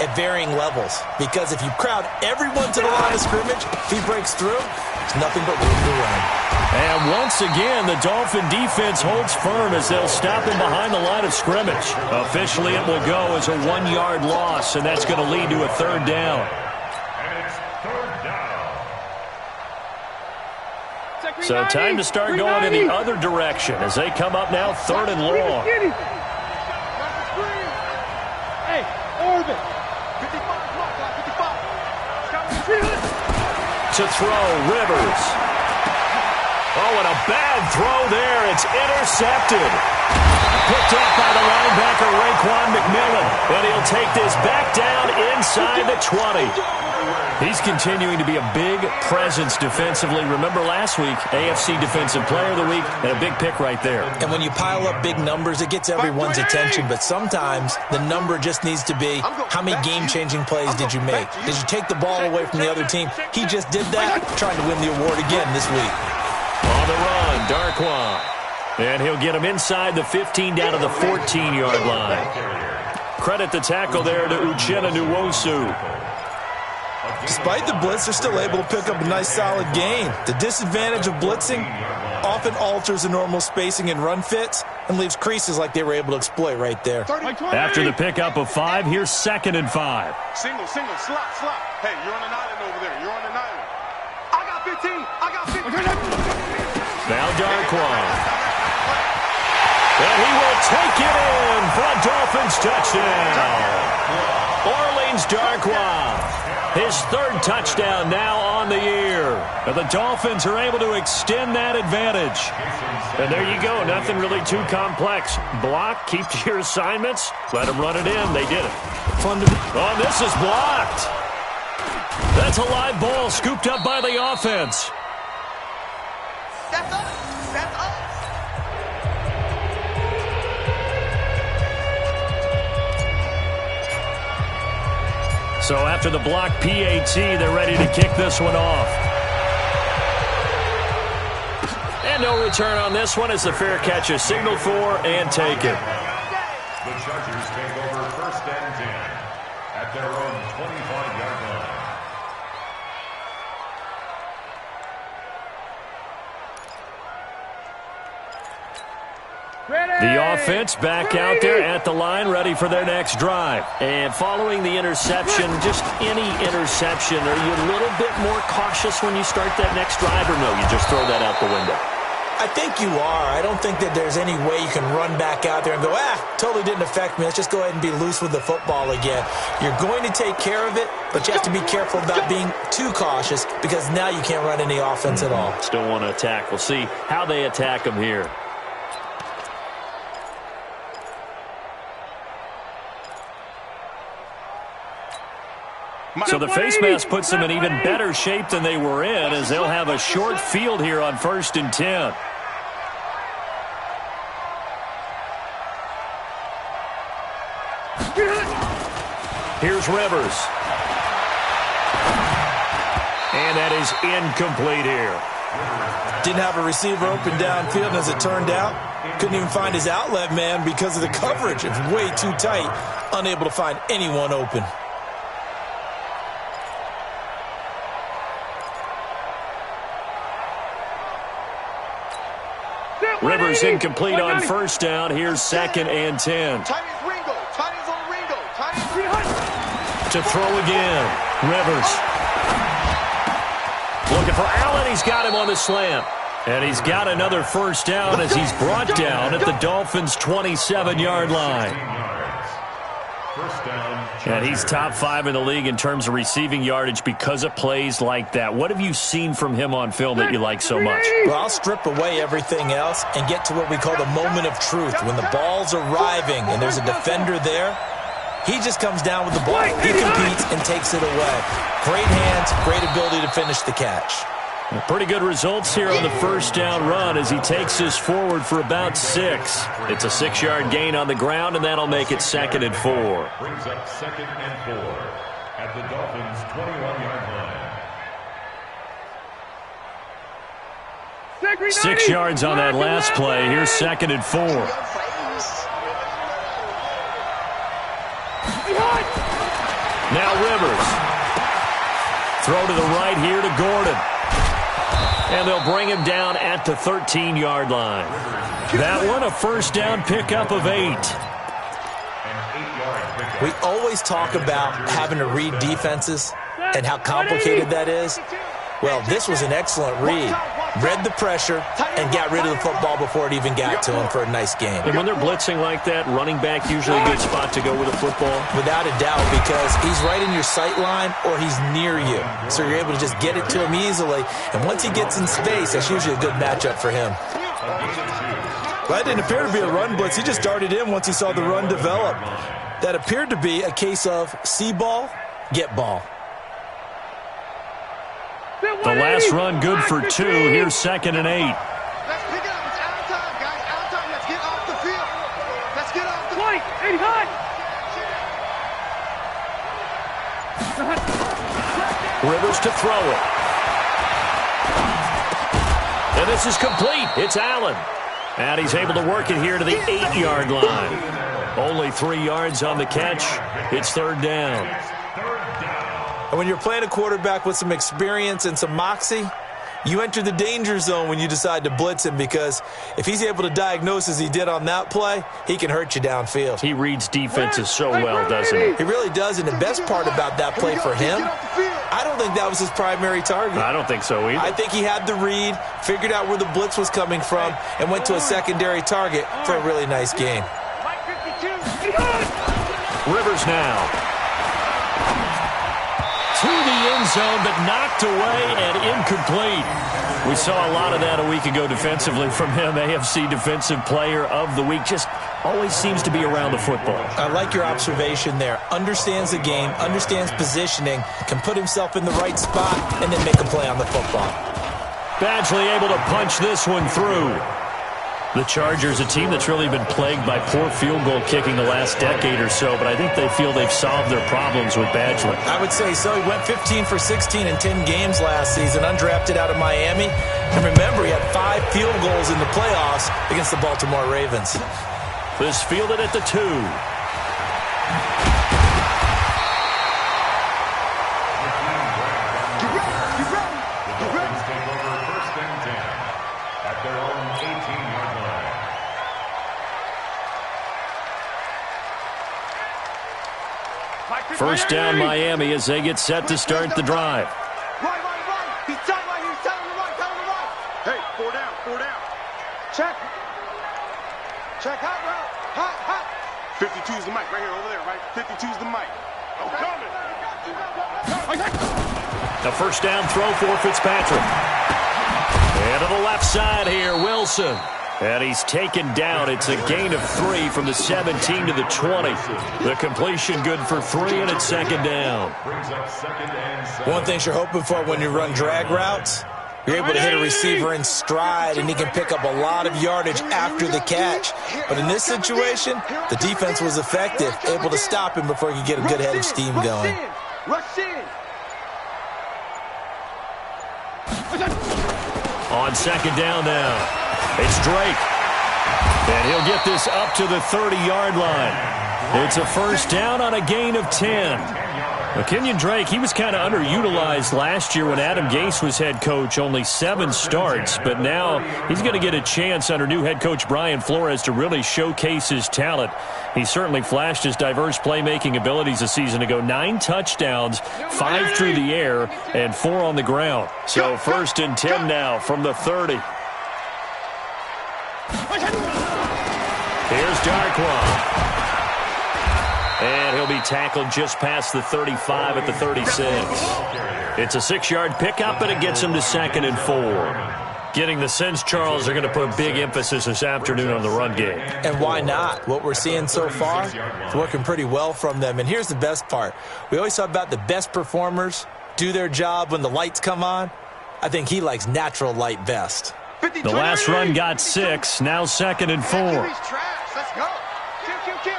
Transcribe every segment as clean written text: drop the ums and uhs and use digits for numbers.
at varying levels. Because if you crowd everyone to the line of scrimmage, if he breaks through, there's nothing but room to run. And once again, the Dolphin defense holds firm as they'll stop him behind the line of scrimmage. Officially, it will go as a 1-yard loss, and that's going to lead to a 3rd down. So time to start going in the other direction as they come up now 3rd and long. Hey, Orbit. 55. To throw, Rivers. Oh, and a bad throw there. It's intercepted. Picked off by the linebacker, Raekwon McMillan. And he'll take this back down inside the 20. He's continuing to be a big presence defensively. Remember last week, AFC Defensive Player of the Week, and a big pick right there. And when you pile up big numbers, it gets everyone's attention. But sometimes the number just needs to be, how many game-changing plays did you make? Did you take the ball away from the other team? He just did that, trying to win the award again this week. On the run, Darkwa. And he'll get him inside the 15 down to the 14-yard line. Credit the tackle there to Uchenna Nwosu. Despite the blitz, they're still able to pick up a nice solid gain. The disadvantage of blitzing often alters the normal spacing and run fits and leaves creases like they were able to exploit right there. After the pickup of 5, here's 2nd and 5. Single, slot. Hey, you're on an island over there. You're on an island. I got 15. Now Darkwa. And he will take it in for a Dolphins touchdown. Orleans Darkwa. His 3rd touchdown now on the year. And the Dolphins are able to extend that advantage. And there you go. Nothing really too complex. Block, keep to your assignments, let them run it in. They did it. Oh, this is blocked. That's a live ball scooped up by the offense. That's us. So after the block PAT, they're ready to kick this one off. And no return on this one as the fair catch is signaled for and taken. The Chargers take over 1st and 10 at their own 25-yard line. The offense back out there at the line, ready for their next drive. And following the interception, just any interception, are you a little bit more cautious when you start that next drive, or no, you just throw that out the window? I think you are. I don't think that there's any way you can run back out there and go, totally didn't affect me. Let's just go ahead and be loose with the football again. You're going to take care of it, but you have to be careful about being too cautious because now you can't run any offense at all. Still want to attack. We'll see how they attack them here. So the face mask puts them in even better shape than they were in as they'll have a short field here on 1st and 10. Here's Rivers. And that is incomplete here. Didn't have a receiver open downfield, and as it turned out, couldn't even find his outlet man because of the coverage. It was way too tight, unable to find anyone open. Rivers incomplete on 1st down. Here's 2nd and 10. Chinese Ringo. To throw again. Rivers. Looking for Allen. He's got him on the slant. And he's got another 1st down as he's brought down at the Dolphins' 27-yard line. And he's top 5 in the league in terms of receiving yardage because of plays like that. What have you seen from him on film that you like so much? Well, I'll strip away everything else and get to what we call the moment of truth. When the ball's arriving and there's a defender there, he just comes down with the ball. He competes and takes it away. Great hands, great ability to finish the catch. Pretty good results here on the 1st down run as he takes this forward for about 6. It's a 6-yard gain on the ground, and that'll make it 2nd and 4. Brings up 2nd and 4 at the Dolphins' 21-yard line. 6 yards on that last play. Here's 2nd and 4. Now Rivers. Throw to the right here to Gordon. And they'll bring him down at the 13-yard line. That one, a first down pickup of 8. We always talk about having to read defenses and how complicated that is. Well, this was an excellent read. Read the pressure and got rid of the football before it even got to him for a nice game. And when they're blitzing like that, running back usually a good spot to go with the football. Without a doubt, because he's right in your sight line or he's near you. So you're able to just get it to him easily. And once he gets in space, that's usually a good matchup for him. That didn't appear to be a run blitz. He just darted in once he saw the run develop. That appeared to be a case of see ball, get ball. The last run good for 2. Here's 2nd and 8. Let's pick it up. It's out of time, guys. Out of time. Let's get off the field. Let's get off the field. Rivers to throw it. And this is complete. It's Allen. And he's able to work it here to the 8-yard line. Only 3 yards on the catch. It's 3rd down. And when you're playing a quarterback with some experience and some moxie, you enter the danger zone when you decide to blitz him, because if he's able to diagnose as he did on that play, he can hurt you downfield. He reads defenses so well, doesn't he? He really does, and the best part about that play for him, I don't think that was his primary target. I don't think so either. I think he had the read, figured out where the blitz was coming from, and went to a secondary target for a really nice game. Rivers now. To the end zone, but knocked away and incomplete. We saw a lot of that a week ago defensively from him. AFC Defensive Player of the Week. Just always seems to be around the football. I like your observation there. Understands the game, understands positioning, can put himself in the right spot, and then make a play on the football. Badgley able to punch this one through. The Chargers, a team that's really been plagued by poor field goal kicking the last decade or so, but I think they feel they've solved their problems with Badgley. I would say so. He went 15 for 16 in 10 games last season, undrafted out of Miami. And remember, he had 5 field goals in the playoffs against the Baltimore Ravens. This fielded at the 2. First down Miami as they get set to start the drive. Right. He's tight right here. He's tight on the right. Hey, 4 down. Check. Hot. 52's the mic right here, over there, right? 52's the mic. Oh, coming. A first down throw for Fitzpatrick. And to the left side here, Wilson. And he's taken down. It's a gain of 3 from the 17 to the 20. The completion good for 3, and it's 2nd down. One thing you're hoping for when you run drag routes, you're able to hit a receiver in stride, and he can pick up a lot of yardage after the catch. But in this situation, the defense was effective, able to stop him before he could get a good head of steam going. Rush in. On 2nd down now, it's Drake. And he'll get this up to the 30-yard line. It's a first down on a gain of 10. Kenyon Drake, he was kind of underutilized last year when Adam Gase was head coach. Only 7 starts, but now he's going to get a chance under new head coach Brian Flores to really showcase his talent. He certainly flashed his diverse playmaking abilities a season ago. 9 touchdowns, 5 through the air, and 4 on the ground. So 1st and 10 now from the 30. Here's Darkwa. And he'll be tackled just past the 35 at the 36. It's a 6-yard pickup, and it gets him to 2nd and 4. Getting the sense, Charles, they're going to put big emphasis this afternoon on the run game. And why not? What we're seeing so far is working pretty well from them. And here's the best part. We always talk about the best performers do their job when the lights come on. I think he likes natural light best. The last run got 6, now 2nd and 4. Let's go. Kill.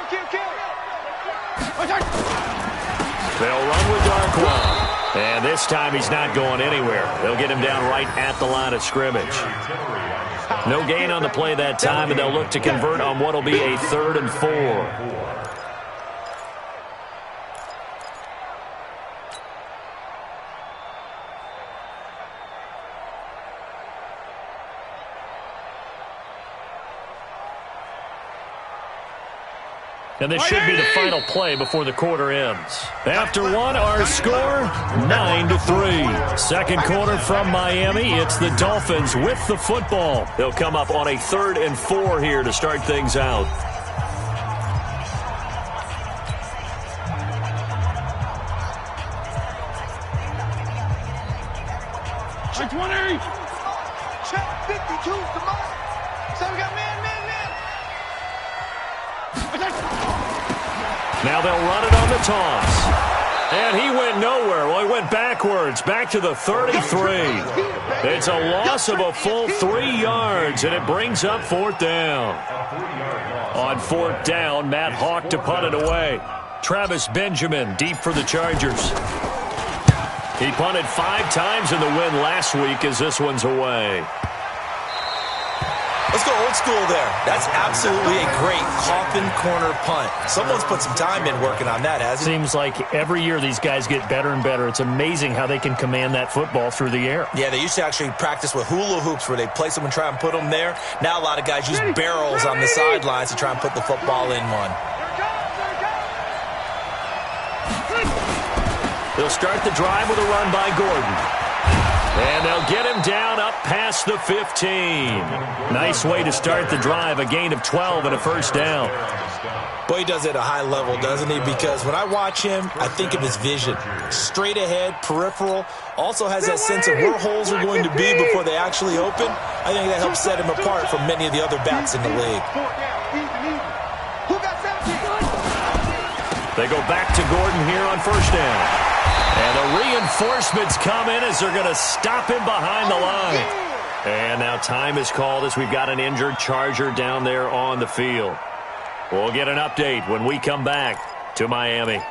They'll run with Darkwa. And this time he's not going anywhere. They'll get him down right at the line of scrimmage. No gain on the play that time, and they'll look to convert on what will be a 3rd and 4. And this should be the final play before the quarter ends. After one, our score, 9-3. Second quarter from Miami. It's the Dolphins with the football. They'll come up on a 3rd and 4 here to start things out. Check 52, come on. So we got man. Now they'll run it on the toss. And he went nowhere. Well, he went backwards, back to the 33. It's a loss of a full 3 yards, and it brings up 4th down. On 4th down, Matt Hawk to punt it away. Travis Benjamin deep for the Chargers. He punted 5 times in the win last week as this one's away. Let's go old school there. That's absolutely a great coffin corner punt. Someone's put some time in working on that, hasn't he? Seems like every year these guys get better and better. It's amazing how they can command that football through the air. Yeah, they used to actually practice with hula hoops where they place them and try and put them there. Now a lot of guys use barrels on the sidelines to try and put the football in one. They'll start the drive with a run by Gordon. And they'll get him down up past the 15. Nice way to start the drive, a gain of 12 and a 1st down. Boy, he does it at a high level, doesn't he? Because when I watch him, I think of his vision. Straight ahead, peripheral. Also has that sense of where holes are going to be before they actually open. I think that helps set him apart from many of the other backs in the league. They go back to Gordon here on 1st down. And the reinforcements come in as they're going to stop him behind the line. And now time is called as we've got an injured Charger down there on the field. We'll get an update when we come back to Miami.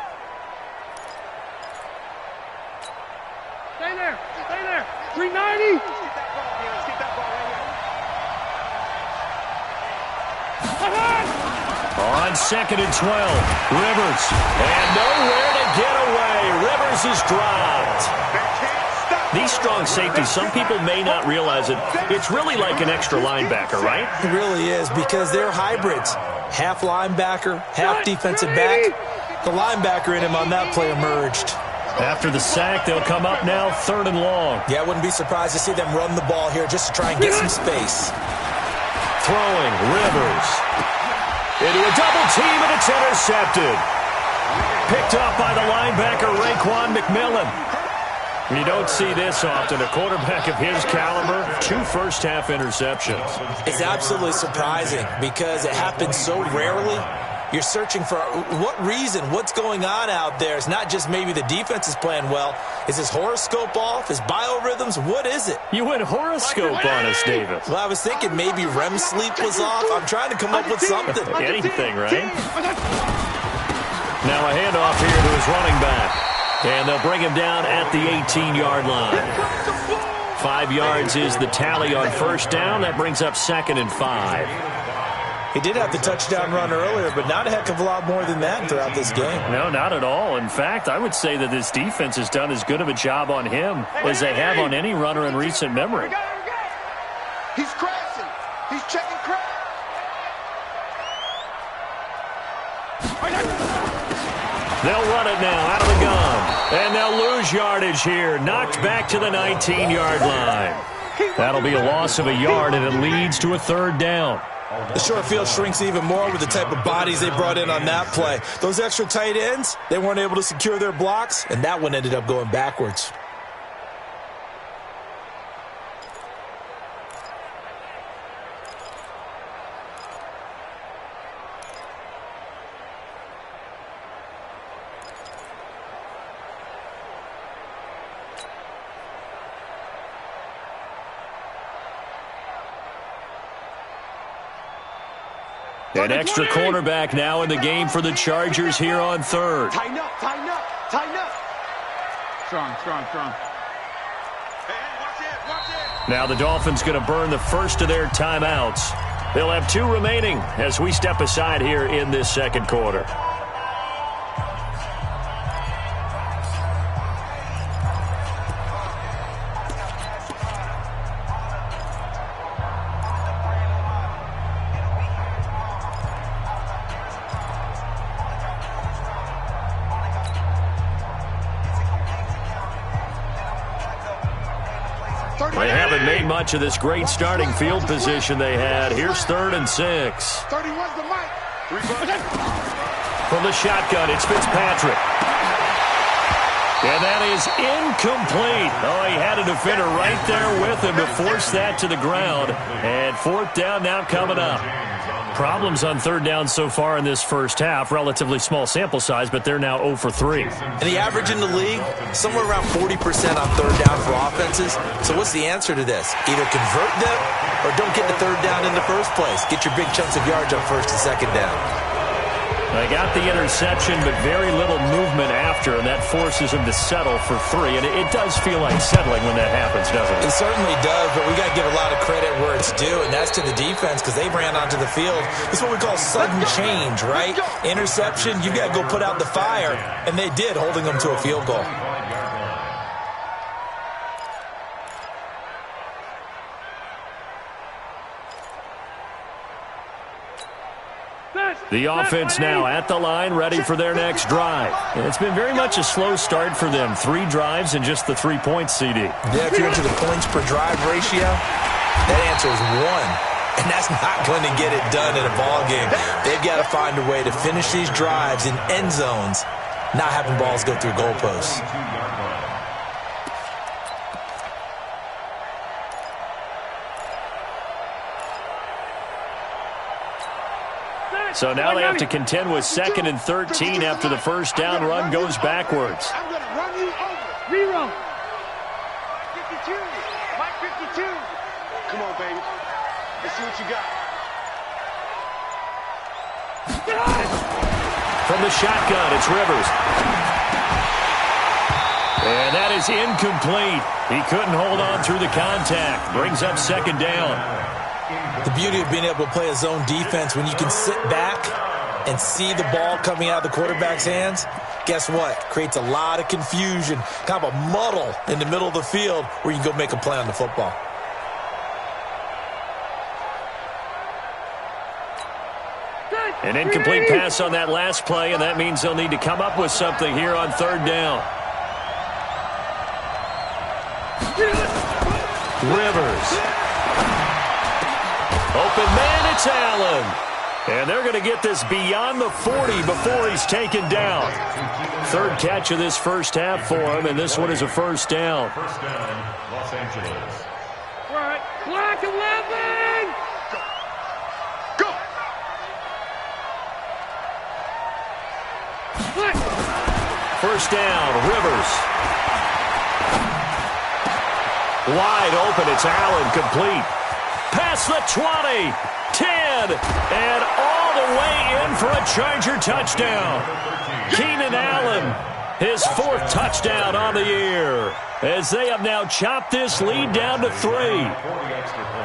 Stay there. 390. On 2nd and 12, Rivers. And nowhere to get away. Rivers is dropped. These strong safeties, some people may not realize it. It's really like an extra linebacker, right? It really is, because they're hybrids. Half linebacker, half defensive back. The linebacker in him on that play emerged. After the sack, they'll come up now 3rd and long. Yeah, I wouldn't be surprised to see them run the ball here just to try and get some space. Throwing, Rivers. Into a double team, and it's intercepted. Picked up by the linebacker, Raekwon McMillan. You don't see this often. A quarterback of his caliber, 2 first-half interceptions. It's absolutely surprising because it happens so rarely. You're searching for what reason, what's going on out there. It's not just maybe the defense is playing well. Is his horoscope off? His biorhythms? What is it? You went horoscope on us, David. Well, I was thinking maybe REM sleep was off. I'm trying to come up with something. Anything, right? Now a handoff here to his running back. And they'll bring him down at the 18-yard line. 5 yards is the tally on 1st down. That brings up 2nd and 5. He did have the touchdown run earlier, but not a heck of a lot more than that throughout this game. No, not at all. In fact, I would say that this defense has done as good of a job on him as they have on any runner in recent memory. He's crashing. He's checking crash. They'll run it now out of the gun. And they'll lose yardage here. Knocked back to the 19-yard line. That'll be a loss of a yard, and it leads to a 3rd down. The short field shrinks even more with the type of bodies they brought in on that play. Those extra tight ends, they weren't able to secure their blocks, and that one ended up going backwards. An extra cornerback now in the game for the Chargers here on 3rd. Tighten up. Strong. Hey, watch it. Now the Dolphins going to burn the first of their timeouts. They'll have 2 remaining as we step aside here in this 2nd quarter. haven't made much of this great starting field position they had. Here's 3rd and 6. 31's the mic. From the shotgun, it's Fitzpatrick. And that is incomplete. Oh, he had a defender right there with him to force that to the ground. And 4th down now coming up. Problems on 3rd down so far in this first half. Relatively small sample size, but they're now 0 for 3. And the average in the league, somewhere around 40% on 3rd down for offenses. So what's the answer to this? Either convert them or don't get the 3rd down in the first place. Get your big chunks of yards on 1st and 2nd down. They got the interception, but very little movement after, and that forces them to settle for 3. And it does feel like settling when that happens, doesn't it? It certainly does, but we got to give a lot of credit where it's due, and that's to the defense because they ran onto the field. It's what we call sudden change, right? Interception, you got to go put out the fire, and they did, holding them to a field goal. The offense now at the line, ready for their next drive. And it's been very much a slow start for them. 3 drives and just the 3 points, CD. Yeah, if you're into the points per drive ratio, that answer is 1. And that's not going to get it done in a ball game. They've got to find a way to finish these drives in end zones, not having balls go through goalposts. So now they have to contend with 2nd and 13 after the first down run goes backwards. I'm going to run you over. Rerun. 52. Mike 52. Come on, baby. Let's see what you got. From the shotgun, it's Rivers. And that is incomplete. He couldn't hold on through the contact. Brings up 2nd down. The beauty of being able to play a zone defense when you can sit back and see the ball coming out of the quarterback's hands, guess what? Creates a lot of confusion, kind of a muddle in the middle of the field where you can go make a play on the football. An incomplete pass on that last play, and that means they'll need to come up with something here on 3rd down. Rivers. Open man, it's Allen. And they're going to get this beyond the 40 before he's taken down. 3rd catch of this first half for him, and this one is a 1st down. First down, Los Angeles. Right. Clock 11. Go. First down, Rivers. Wide open, it's Allen, complete. Past the 20, 10, and all the way in for a Charger touchdown. Keenan Allen, his 4th touchdown on the year, as they have now chopped this lead down to 3.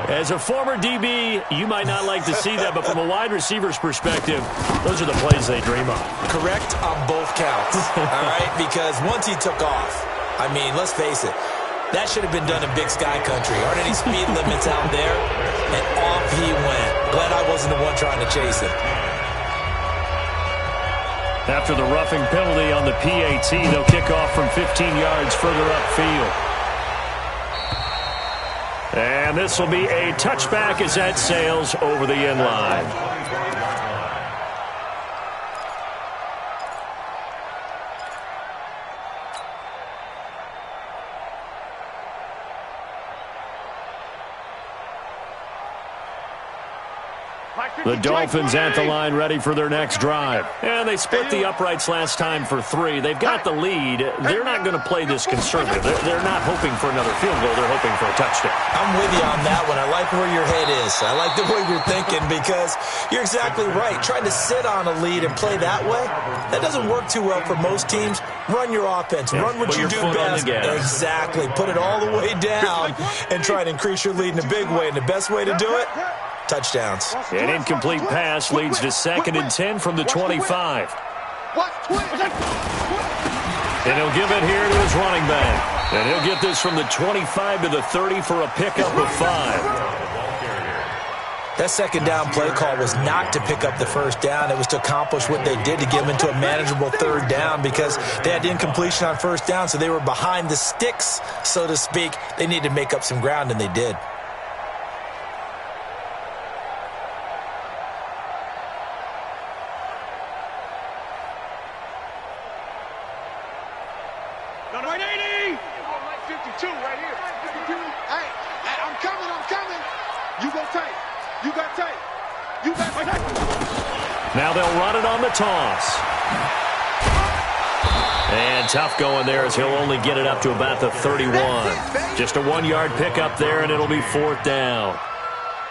As a former DB, you might not like to see that, but from a wide receiver's perspective, those are the plays they dream of. Correct on both counts, all right? Because once he took off, I mean, let's face it, that should have been done in Big Sky Country. Aren't any speed limits out there? And off he went. Glad I wasn't the one trying to chase him. After the roughing penalty on the PAT, they'll kick off from 15 yards further upfield. And this will be a touchback as that sails over the end line. The Dolphins at the line ready for their next drive. And they split the uprights last time for 3. They've got the lead. They're not going to play this conservative. They're not hoping for another field goal. They're hoping for a touchdown. I'm with you on that one. I like where your head is. I like the way you're thinking because you're exactly right. Trying to sit on a lead and play that way, that doesn't work too well for most teams. Run your offense. Run what you do best. Exactly. Put it all the way down and try and increase your lead in a big way. And the best way to do it, touchdowns. An incomplete pass leads to 2nd and 10 from the 25. And he'll give it here to his running back. And he'll get this from the 25 to the 30 for a pickup of 5. That second down play call was not to pick up the first down. It was to accomplish what they did, to get them into a manageable third down, because they had incompletion on first down, so they were behind the sticks, so to speak. They needed to make up some ground, and they did. Right 80! 52 right here. 52. Hey, I'm coming. You go tight. You got tight. You got tight. Now they'll run it on the toss. And tough going there as he'll only get it up to about the 31. Just a 1-yard pickup there, and it'll be 4th down.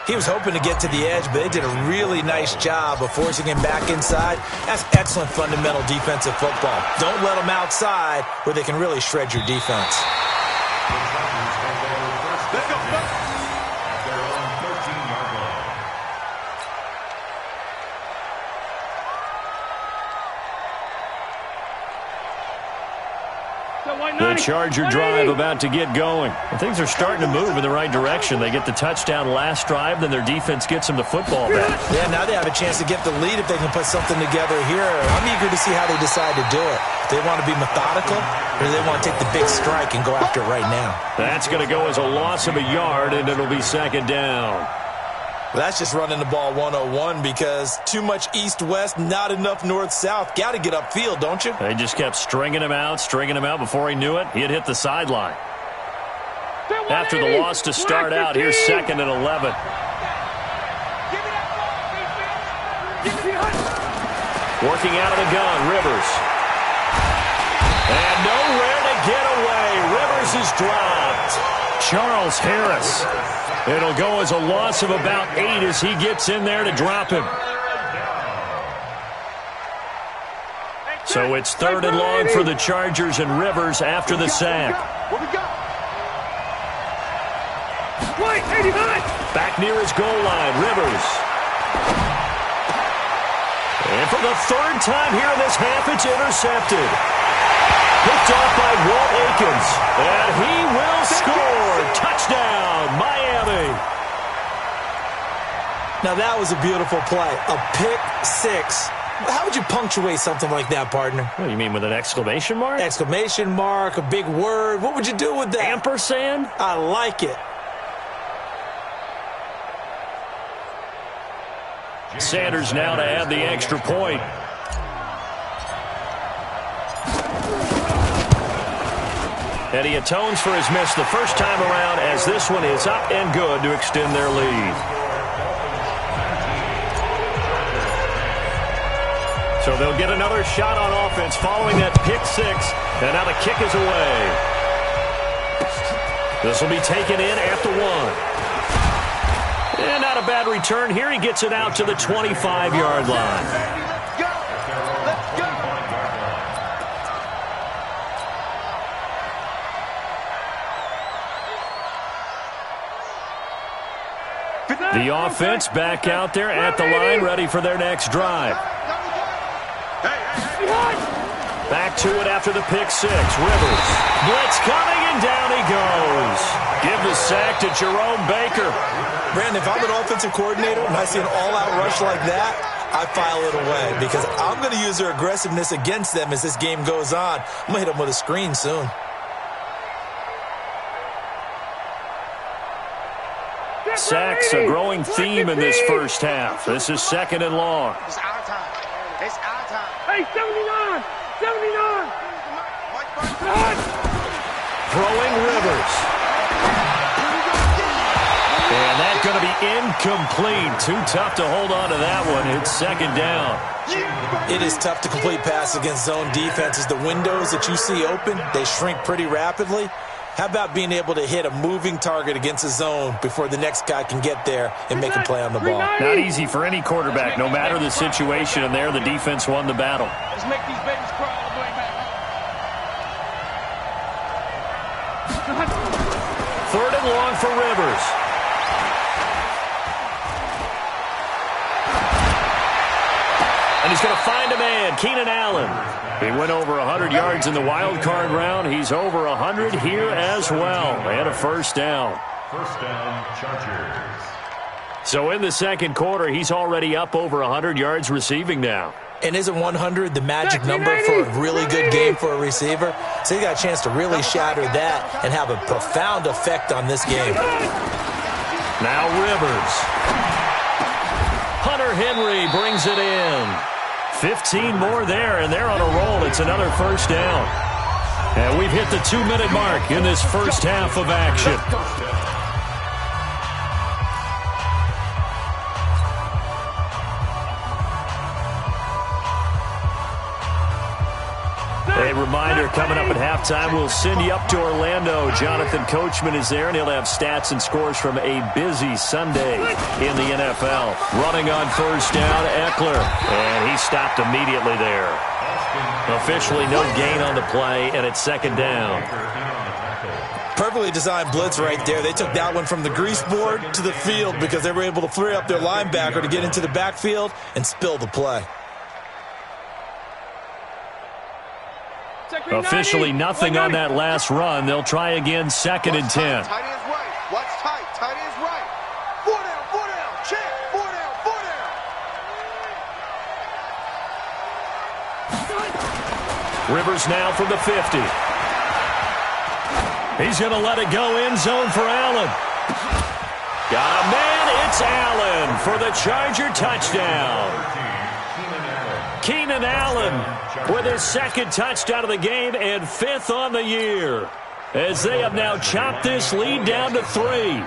He was hoping to get to the edge, but they did a really nice job of forcing him back inside. That's excellent fundamental defensive football. Don't let them outside where they can really shred your defense. Let's go. At their own 13-yard line. The Charger drive about to get going. And things are starting to move in the right direction. They get the touchdown last drive, then their defense gets them the football back. Yeah, now they have a chance to get the lead if they can put something together here. I'm eager to see how they decide to do it. Do they want to be methodical, or do they want to take the big strike and go after it right now? That's going to go as a loss of a yard, and it'll be 2nd down. Well, that's just running the ball 101 because too much east-west, not enough north-south. Got to get upfield, don't you? They just kept stringing him out. Before he knew it, he had hit the sideline. After the loss to start out, here's 2nd and 11. Working out of the gun, Rivers. And nowhere to get away. Rivers is dropped. Charles Harris. It'll go as a loss of about 8 as he gets in there to drop him. So it's 3rd and long for the Chargers and Rivers after the sack. What we got? Back near his goal line, Rivers. And for the 3rd time here in this half, it's intercepted. Picked off by Walt Aikens. And he will score. Touchdown, Miami. Now that was a beautiful play. A pick six. How would you punctuate something like that, partner? What do you mean, with an exclamation mark? Exclamation mark, a big word. What would you do with that? Ampersand? I like it. Sanders now to add the extra point. And he atones for his miss the first time around as this one is up and good to extend their lead. So they'll get another shot on offense following that pick six. And now the kick is away. This will be taken in at the 1. And not a bad return here. He gets it out to the 25-yard line. The offense back out there at the line, ready for their next drive. Back to it after the pick six. Rivers. Blitz coming, and down he goes. Give the sack to Jerome Baker. Brandon, if I'm an offensive coordinator and I see an all-out rush like that, I file it away because I'm going to use their aggressiveness against them as this game goes on. I'm going to hit them with a screen soon. Sacks a growing theme in this first half. This is 2nd and long. It's our time. It's our time. Hey, 79! 79! Throwing Rivers. And that's going to be incomplete. Too tough to hold on to that one. It's 2nd down. It is tough to complete pass against zone defenses. The windows that you see open, they shrink pretty rapidly. How about being able to hit a moving target against a zone before the next guy can get there and make a play on the ball? Not easy for any quarterback, no matter the situation, and there the defense won the battle. Let's make these babies crawl all the way back. 3rd and long for Rivers. And he's going to find a man, Keenan Allen. He went over 100 yards in the wild card round. He's over 100 here as well. And a first down. First down, Chargers. So in the second quarter, he's already up over 100 yards receiving now. And isn't 100 the magic number for a really good game for a receiver? So he got a chance to really shatter that and have a profound effect on this game. Now Rivers. Hunter Henry brings it in. 15 more there, and they're on a roll. It's another first down. And we've hit the 2-minute mark in this first half of action. A reminder, coming up at halftime, we'll send you up to Orlando. Jonathan Coachman is there, and he'll have stats and scores from a busy Sunday in the NFL. Running on first down, Eckler, and he stopped immediately there. Officially no gain on the play, and it's second down. Perfectly designed blitz right there. They took that one from the grease board to the field because they were able to free up their linebacker to get into the backfield and spill the play. Officially nothing on that last run. They'll try again, second and 10. Tight end's right. Watch tight. Tight end's right. 4 down. Check. 4 down. Rivers now from the 50. He's going to let it go end zone for Allen. Got a man. It's Allen for the Charger touchdown. Keenan Allen with his second touchdown of the game and 5th on the year, as they have now chopped this lead down to 3.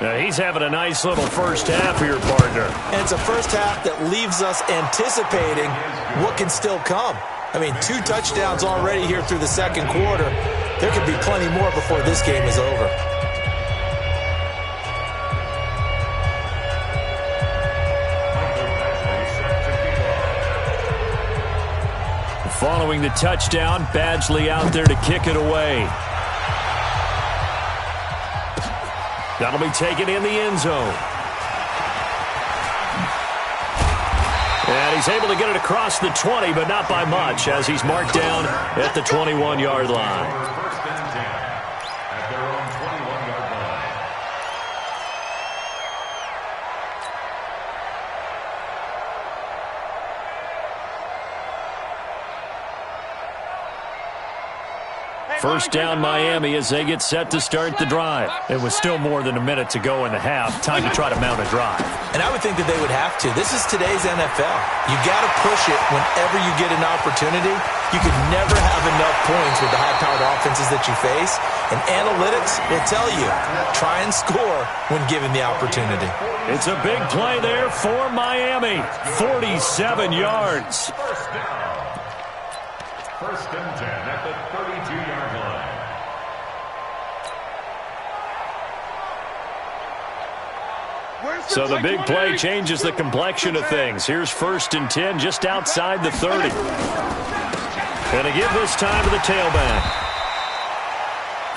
Now he's having a nice little first half here, partner. And it's a first half that leaves us anticipating what can still come. I mean, 2 touchdowns already here through the second quarter. There could be plenty more before this game is over. Following the touchdown, Badgley out there to kick it away. That'll be taken in the end zone. And he's able to get it across the 20, but not by much, as he's marked down at the 21-yard line. First and 10 at their own 21-yard line. First down Miami as they get set to start the drive. It was still more than a minute to go in the half. Time to try to mount a drive. And I would think that they would have to. This is today's NFL. You got to push it whenever you get an opportunity. You could never have enough points with the high-powered offenses that you face. And analytics will tell you, try and score when given the opportunity. It's a big play there for Miami. 47 yards. First down. First and 10 at the 32-yard line. So the big play changes the complexion of things. Here's first and 10 just outside the 30. And to give this time to the tailback.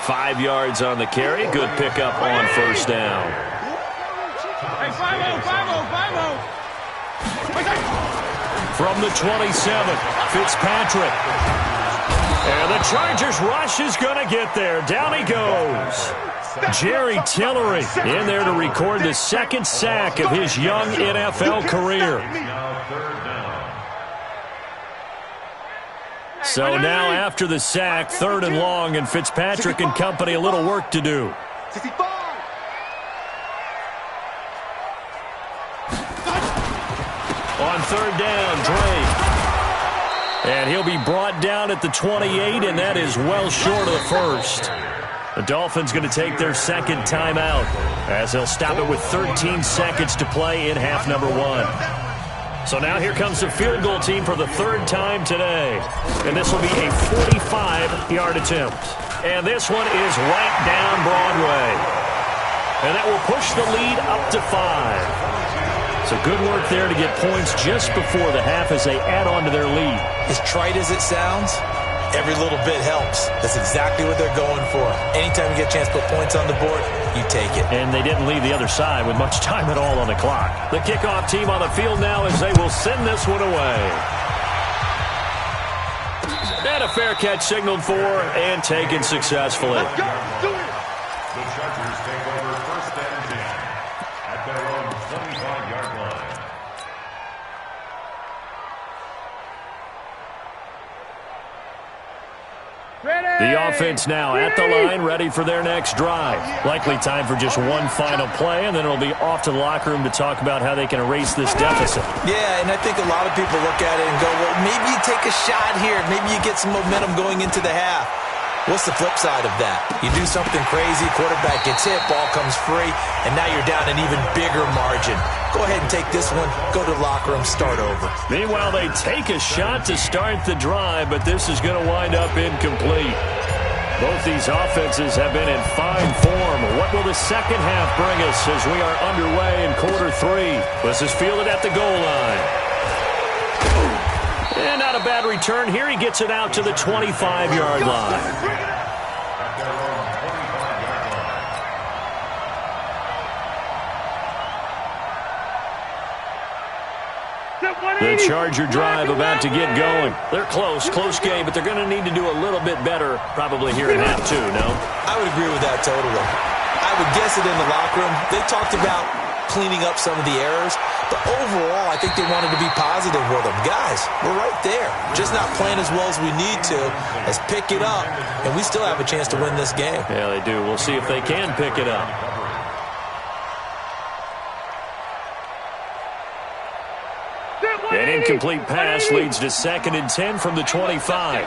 5 yards on the carry. Good pickup on first down. Hey, 5-0, 5-0, 5-0. From the 27, Fitzpatrick. And the Chargers rush is going to get there. Down he goes. Jerry Tillery in there to record the second sack of his young NFL career. So now after the sack, 3rd and long, and Fitzpatrick and company a little work to do. 65. On 3rd down, Drake. And he'll be brought down at the 28, and that is well short of the first. The Dolphins going to take their second timeout as they'll stop it with 13 seconds to play in half number 1. So now here comes the field goal team for the 3rd time today. And this will be a 45-yard attempt. And this one is right down Broadway. And that will push the lead up to 5. So good work there to get points just before the half as they add on to their lead. As trite as it sounds, every little bit helps. That's exactly what they're going for. Anytime you get a chance to put points on the board, you take it. And they didn't leave the other side with much time at all on the clock. The kickoff team on the field now as they will send this one away. And a fair catch signaled for and taken successfully. The Chargers take over first and 10 at their own The offense now at the line, ready for their next drive. Likely time for just one final play, and then it'll be off to the locker room to talk about how they can erase this deficit. Yeah, and I think a lot of people look at it and go, well, maybe you take a shot here. Maybe you get some momentum going into the half. What's the flip side of that? You do something crazy, quarterback gets hit, ball comes free, and now you're down an even bigger margin. Go ahead and take this one, go to the locker room, start over. Meanwhile, they take a shot to start the drive, but this is going to wind up incomplete. Both these offenses have been in fine form. What will the second half bring us as we are underway in quarter 3? This is fielded at the goal line. And not a bad return here. He gets it out to the 25-yard line. The Charger drive about to get going. They're close game, but they're going to need to do a little bit better probably here in half 2, no? I would agree with that totally. I would guess it in the locker room. They talked about cleaning up some of the errors, but overall, I think they wanted to be positive with them. Guys, we're right there. Just not playing as well as we need to. Let's pick it up, and we still have a chance to win this game. Yeah, they do. We'll see if they can pick it up. An incomplete pass leads to 2nd and 10 from the 25.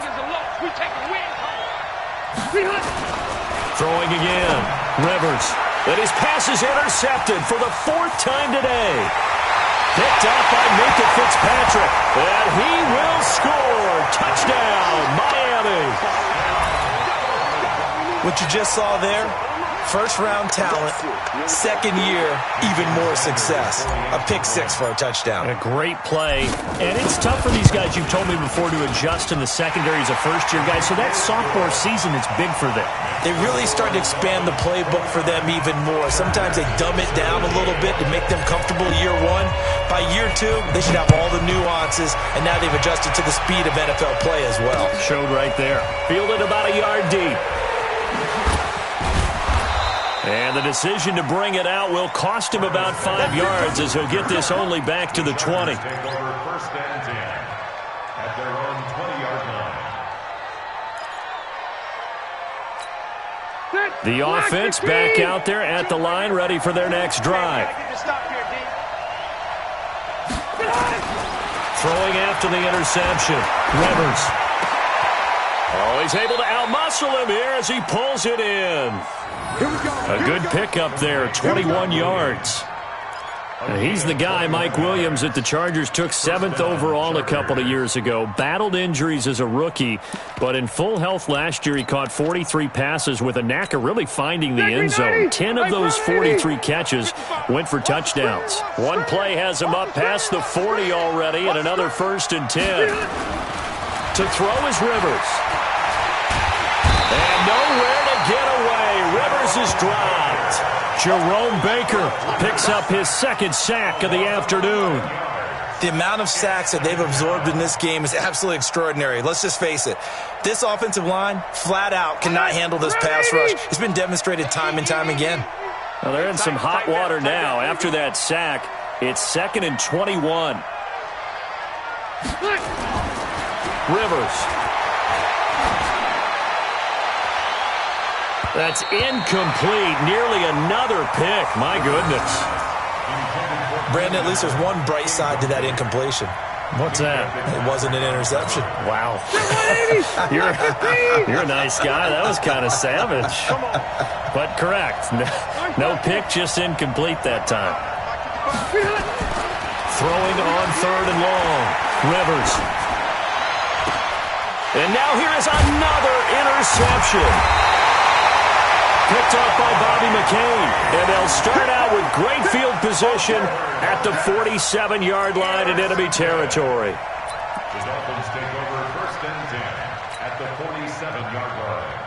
Throwing again. Rivers. And his pass is intercepted for the 4th time today. Picked up by Minkah Fitzpatrick. And he will score. Touchdown, Miami. What you just saw there, first-round talent, second year, even more success. A pick 6 for a touchdown. A great play. And it's tough for these guys, you've told me before, to adjust in the secondary as a first-year guy. So that sophomore season is big for them. They really start to expand the playbook for them even more. Sometimes they dumb it down a little bit to make them comfortable year 1. By year 2, they should have all the nuances, and now they've adjusted to the speed of NFL play as well. Showed right there. Fielded about a yard deep. And the decision to bring it out will cost him about 5 yards as he'll get this only back to the 20. Take over 1st and 10 at their own 20-yard line. The offense back out there at the line, ready for their next drive. Throwing after the interception. Rivers. Oh, he's able to outmuscle him here as he pulls it in. A good pickup there, 21 yards. And he's the guy, Mike Williams, that the Chargers took 7th overall a couple of years ago. Battled injuries as a rookie, but in full health last year, he caught 43 passes with a knack of really finding the end zone. 10 of those 43 catches went for touchdowns. One play has him up past the 40 already, and another 1st and 10. To throw is Rivers. And nowhere to get away. Rivers is dropped. Jerome Baker picks up his 2nd sack of the afternoon. The amount of sacks that they've absorbed in this game is absolutely extraordinary. Let's just face it. This offensive line, flat out, cannot handle this pass rush. It's been demonstrated time and time again. Well, they're in some hot water now. After that sack, it's 2nd and 21. Rivers. That's incomplete. Nearly another pick. My goodness. Brandon, at least there's one bright side to that incompletion. What's that? It wasn't an interception. Wow. You're a nice guy. That was kind of savage. But correct. No pick, just incomplete that time. Throwing on 3rd and long. Rivers. And now here is another interception. Picked up by Bobby McCain. And they'll start out with great field position at the 47-yard line in enemy territory. The Dolphins take over 1st and 10 at the 47-yard line.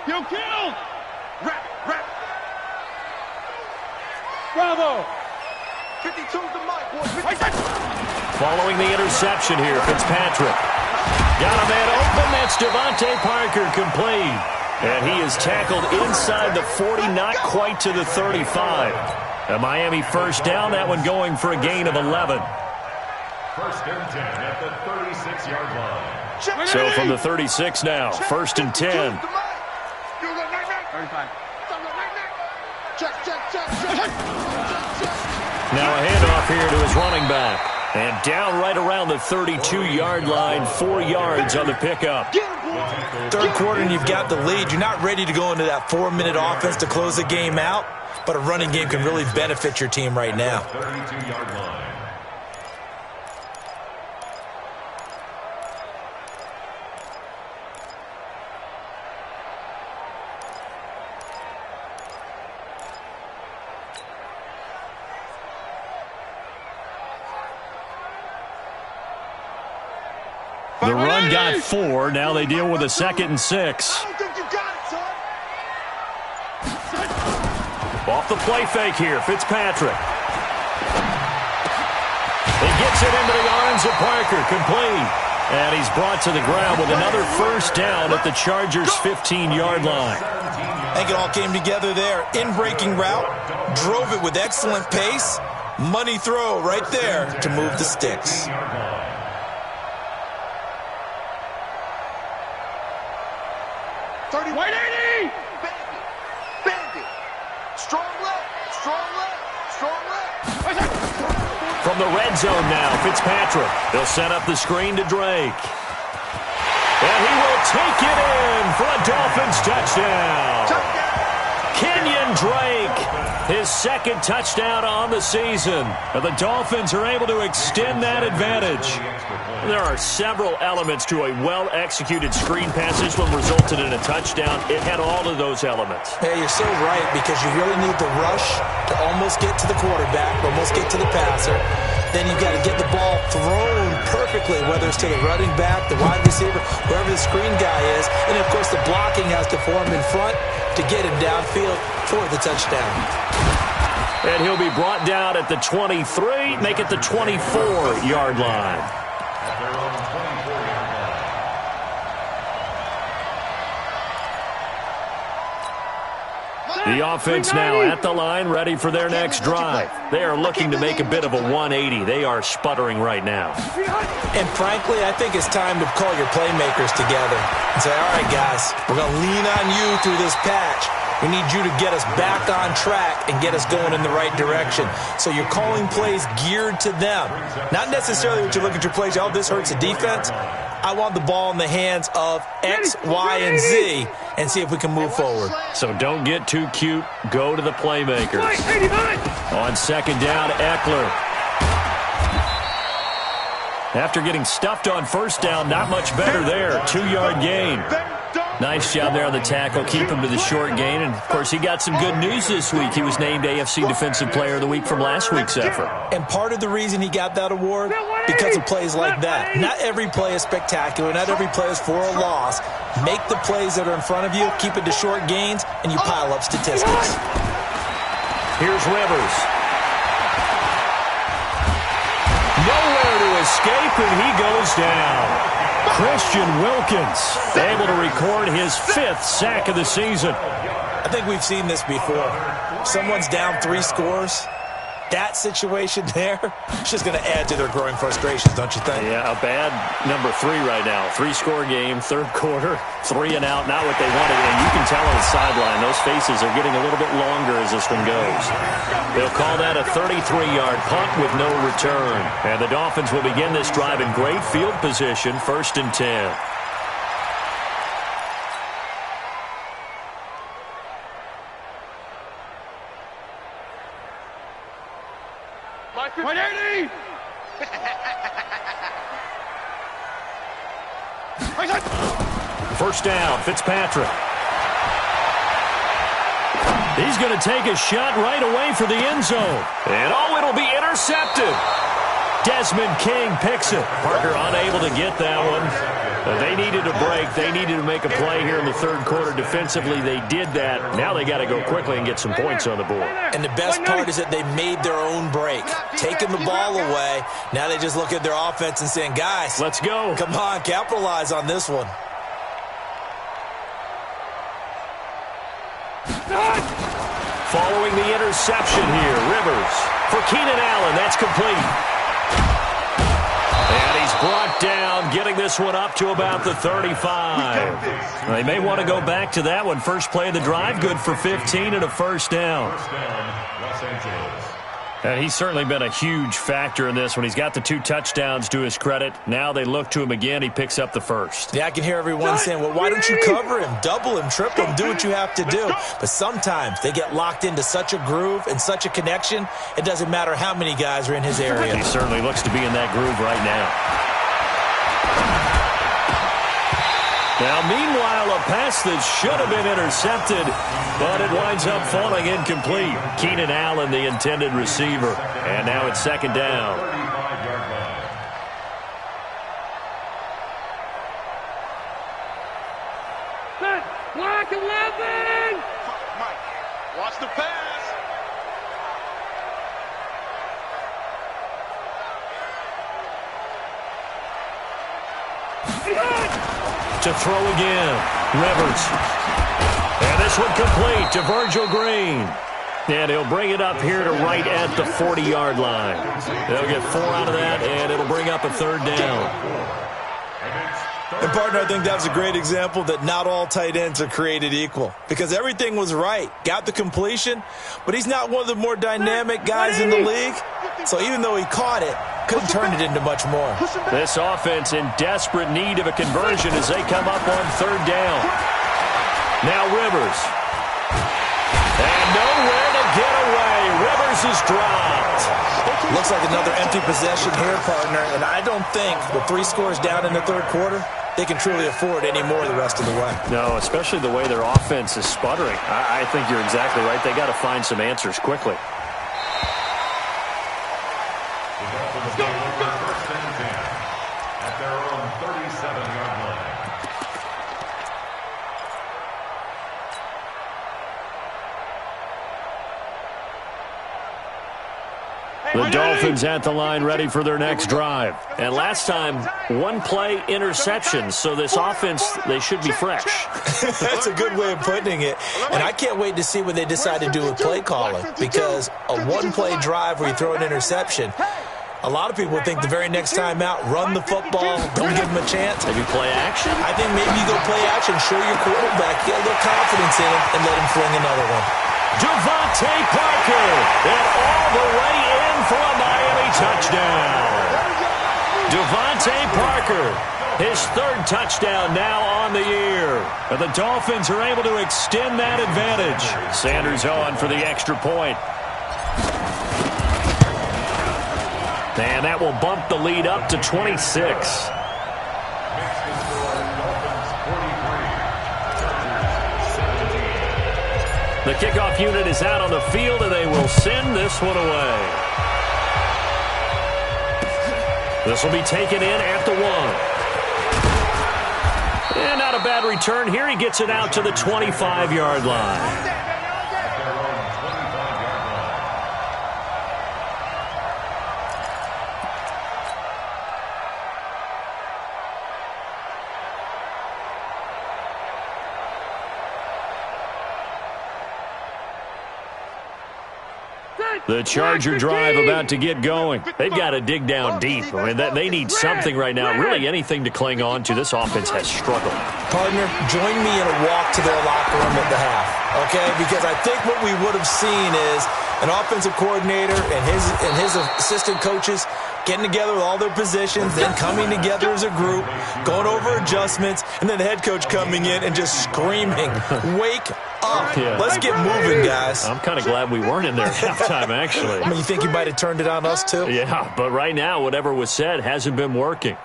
Yo, kill! Rap. Bravo! 52's the mic, boy. Following the interception here, Fitzpatrick. Got a man open. That's Devontae Parker complete. And he is tackled inside the 40, not quite to the 35. A Miami first down, that one going for a gain of 11. First and 10 at the 36-yard line. So from the 36 now, first and 10. 35. Now a handoff here to his running back. And down right around the 32-yard line, 4 yards on the pickup. Third quarter and you've got the lead. You're not ready to go into that 4-minute offense to close the game out, but a running game can really benefit your team right now. 32-yard line. The run got 4. Now they deal with a 2nd and 6. Off the play fake here, Fitzpatrick. He gets it into the arms of Parker, complete. And he's brought to the ground with another first down at the Chargers' 15-yard line. I think it all came together there. In-breaking route, drove it with excellent pace. Money throw right there to move the sticks. White 80! Bandit. Strong left. Strong left. Strong left. From the red zone now, Fitzpatrick. They'll set up the screen to Drake. And he will take it in for a Dolphins touchdown. Kenyon Drake, his 2nd touchdown on the season. And the Dolphins are able to extend that advantage. There are several elements to a well-executed screen pass. This one resulted in a touchdown. It had all of those elements. Yeah, you're so right, because you really need the rush to almost get to the quarterback, almost get to the passer. Then you've got to get the ball thrown perfectly, whether it's to the running back, the wide receiver, wherever the screen guy is. And, of course, the blocking has to form in front to get him downfield for the touchdown. And he'll be brought down at the 23, make it the 24-yard line. At their own 24-yard line. The offense now at the line, ready for their next drive. They are looking to make a bit of a 180. They are sputtering right now. And frankly, I think it's time to call your playmakers together and say, all right, guys, we're going to lean on you through this patch. We need you to get us back on track and get us going in the right direction. So you're calling plays geared to them. Not necessarily what you look at your plays, oh, this hurts the defense. I want the ball in the hands of X, Y, and Z and see if we can move forward. So don't get too cute. Go to the playmakers. On 2nd down, Eckler. After getting stuffed on 1st down, not much better there. 2-yard gain. Nice job there on the tackle. Keep him to the short gain. And, of course, he got some good news this week. He was named AFC Defensive Player of the Week from last week's effort. And part of the reason he got that award, because of plays like that. Not every play is spectacular. Not every play is for a loss. Make the plays that are in front of you, keep it to short gains, and you pile up statistics. Here's Rivers. Nowhere to escape, and he goes down. Christian Wilkins able to record his 5th sack of the season. I think we've seen this before. Someone's down 3 scores. That situation there is just going to add to their growing frustrations, don't you think? Yeah, a bad number 3 right now. 3-score game, 3rd quarter, 3 and out, not what they wanted. And you can tell on the sideline, those faces are getting a little bit longer as this one goes. They'll call that a 33-yard punt with no return. And the Dolphins will begin this drive in great field position, 1st and 10. White 80! First down, Fitzpatrick. He's going to take a shot right away for the end zone. And it'll be intercepted. Desmond King picks it. Parker unable to get that one. They needed a break. They needed to make a play here in the 3rd quarter. Defensively, they did that. Now they got to go quickly and get some points on the board. And the best part is that they made their own break. Taking the ball away. Now they just look at their offense and saying, guys, let's go. Come on, capitalize on this one. following the interception here. Rivers for Keenan Allen. That's complete. And he's brought down, getting this one up to about the 35. They may want to go back to that one. First play of the drive, good for 15 and a first down. First down, Los Angeles. And he's certainly been a huge factor in this one. He's got the 2 touchdowns to his credit. Now they look to him again. He picks up the first. Yeah, I can hear everyone saying, well, why don't you cover him, double him, triple him, do what you have to do. But sometimes they get locked into such a groove and such a connection, it doesn't matter how many guys are in his area. He certainly looks to be in that groove right now. Now, meanwhile, a pass that should have been intercepted, but it winds up falling incomplete. Keenan Allen, the intended receiver. And now it's second down. 35-yard line. Black 11! Mike, watch the pass. To throw again, Rivers. And this one complete to Virgil Green. And he'll bring it up here to right at the 40-yard line. They'll get 4 out of that, and it'll bring up a third down. And, partner, I think that was a great example that not all tight ends are created equal. Because everything was right. Got the completion, but he's not one of the more dynamic guys in the league. So even though he caught it, couldn't turn it into much more. This offense in desperate need of a conversion as they come up on third down. Now Rivers. And nowhere to get away. Rivers is dropped. Looks like another empty possession here, partner. And I don't think with 3 scores down in the third quarter, they can truly afford any more the rest of the way. No, especially the way their offense is sputtering. I think you're exactly right. They got to find some answers quickly. First and 10 at their own 37-yard line. The Dolphins at the line ready for their next drive. And last time, 1-play interception. So this offense, they should be fresh. That's a good way of putting it. And I can't wait to see what they decide to do with play calling. Because a 1-play drive where you throw an interception, a lot of people think the very next time out, run the football, don't give him a chance. Maybe play action? I think maybe you go play action, show your quarterback, get a little confidence in him, and let him fling another one. Devontae Parker, and all the way in for a Miami touchdown. Devontae Parker, his 3rd touchdown now on the year. But the Dolphins are able to extend that advantage. Sanders on for the extra point. And that will bump the lead up to 26. The kickoff unit is out on the field, and they will send this one away. This will be taken in at the 1. And not a bad return here. He gets it out to the 25-yard line. The Charger drive about to get going. They've got to dig down deep. I mean, they need something right now, really anything to cling on to. This offense has struggled. Partner, join me in a walk to their locker room at the half, okay? Because I think what we would have seen is an offensive coordinator and his assistant coaches getting together with all their positions, then coming together as a group, going over adjustments, and then the head coach coming in and just screaming, wake up. Yeah. Let's get moving, guys. I'm kind of glad we weren't in there at halftime, actually. I mean, you think you might have turned it on us, too? Yeah, but right now, whatever was said hasn't been working.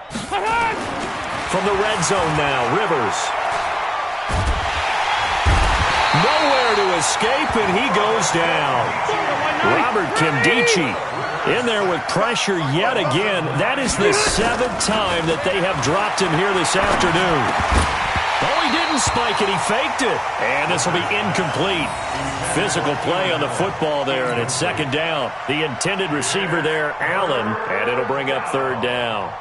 From the red zone now, Rivers. Nowhere to escape, and he goes down. Robert Nkemdiche in there with pressure yet again. That is the 7th time that they have dropped him here this afternoon. Oh, he didn't spike it. He faked it. And this will be incomplete. Physical play on the football there, and it's second down. The intended receiver there, Allen, and it'll bring up third down.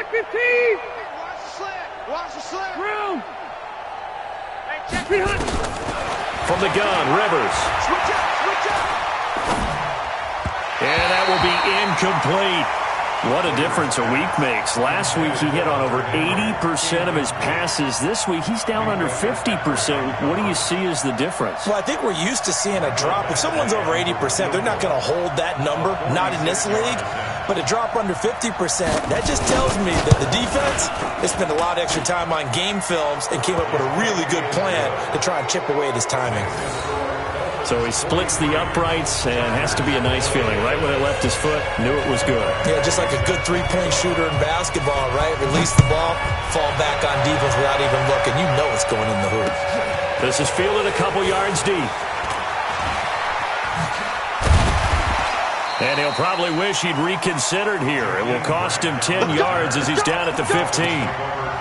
Black 15. Watch the sled. Watch the sled. Room. Hey, check 300. From the gun, Rivers. Switch up. Switch up. And that will be incomplete. What a difference a week makes. Last week he hit on over 80% of his passes. This week he's down under 50%. What do you see as the difference? Well, I think we're used to seeing a drop. If someone's over 80%, they're not going to hold that number, not in this league. But a drop under 50%, that just tells me that the defense has spent a lot of extra time on game films and came up with a really good plan to try and chip away at his timing. So he splits the uprights and has to be a nice feeling. Right when it left his foot, knew it was good. Yeah, just like a good three-point shooter in basketball, right? Release the ball, fall back on defense without even looking. You know it's going in the hoop. This is fielded a couple yards deep. And he'll probably wish he'd reconsidered here. It will cost him 10 yards as he's down at the 15.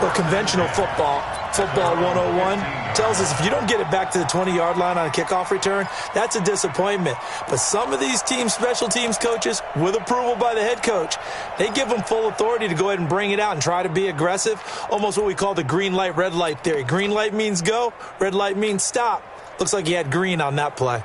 Well, conventional football 101, tells us if you don't get it back to the 20-yard line on a kickoff return, that's a disappointment. But some of these teams, special teams coaches, with approval by the head coach, they give them full authority to go ahead and bring it out and try to be aggressive, almost what we call the green light, red light theory. Green light means go, red light means stop. Looks like he had green on that play.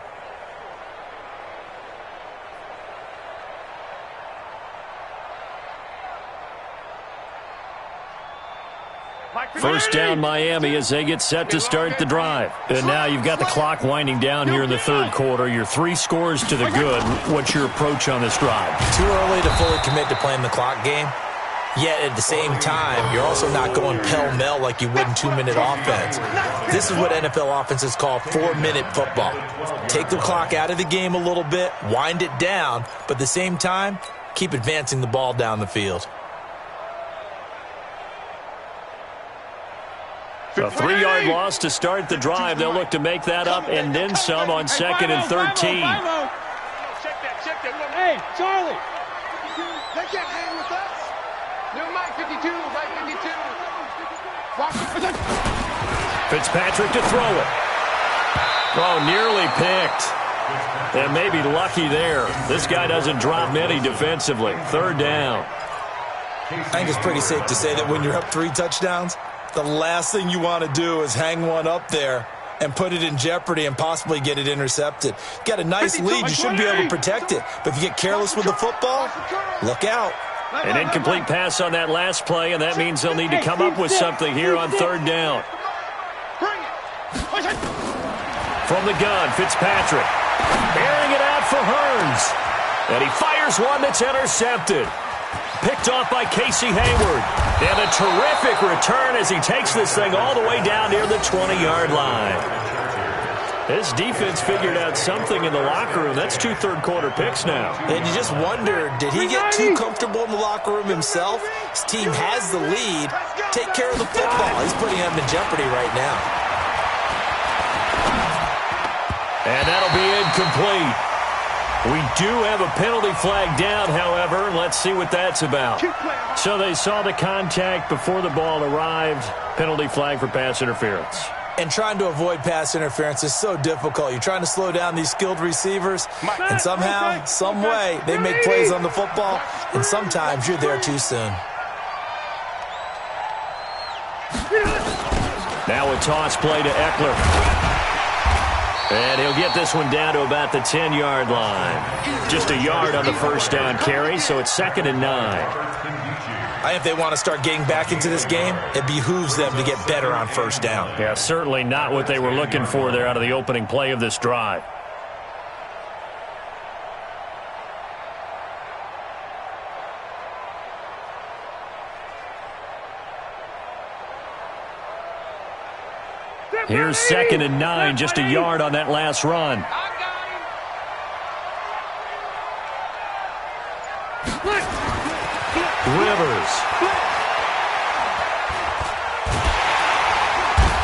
First down, Miami, as they get set to start the drive. And now you've got the clock winding down here in the third quarter. You're 3 scores to the good. What's your approach on this drive? Too early to fully commit to playing the clock game. Yet at the same time, you're also not going pell-mell like you would in 2-minute offense. This is what NFL offenses call 4-minute football. Take the clock out of the game a little bit, wind it down, but at the same time, keep advancing the ball down the field. A 3-yard loss to start the drive. They'll look to make that up and then some on 2nd and 13. Check that. Hey, Charlie. They can't hang with us. No, Mike 52. Mike 52. Fitzpatrick to throw it. Oh, nearly picked. And maybe lucky there. This guy doesn't drop many defensively. 3rd down. I think it's pretty safe to say that when you're up 3 touchdowns, the last thing you want to do is hang one up there and put it in jeopardy and possibly get it intercepted. Got a nice lead. You should be able to protect it. But if you get careless with the football, look out. An incomplete pass on that last play, and that means they'll need to come up with something here on 3rd down. From the gun, Fitzpatrick. Airing it out for Hearns. And he fires one that's intercepted. Picked off by Casey Hayward. And a terrific return as he takes this thing all the way down near the 20-yard line. This defense figured out something in the locker room. That's 2 third-quarter picks now. And you just wonder, did he get too comfortable in the locker room himself? His team has the lead. Take care of the football. He's putting them in jeopardy right now. And that'll be incomplete. We do have a penalty flag down, however. Let's see what that's about. So they saw the contact before the ball arrived. Penalty flag for pass interference. And trying to avoid pass interference is so difficult. You're trying to slow down these skilled receivers, and somehow, some way, they make plays on the football, and sometimes you're there too soon. Now a toss play to Eckler. And he'll get this one down to about the 10-yard line. Just a yard on the first down carry, so it's 2nd and 9. I think if they want to start getting back into this game, it behooves them to get better on first down. Yeah, certainly not what they were looking for there out of the opening play of this drive. Here's 2nd and 9, just a yard on that last run. Rivers.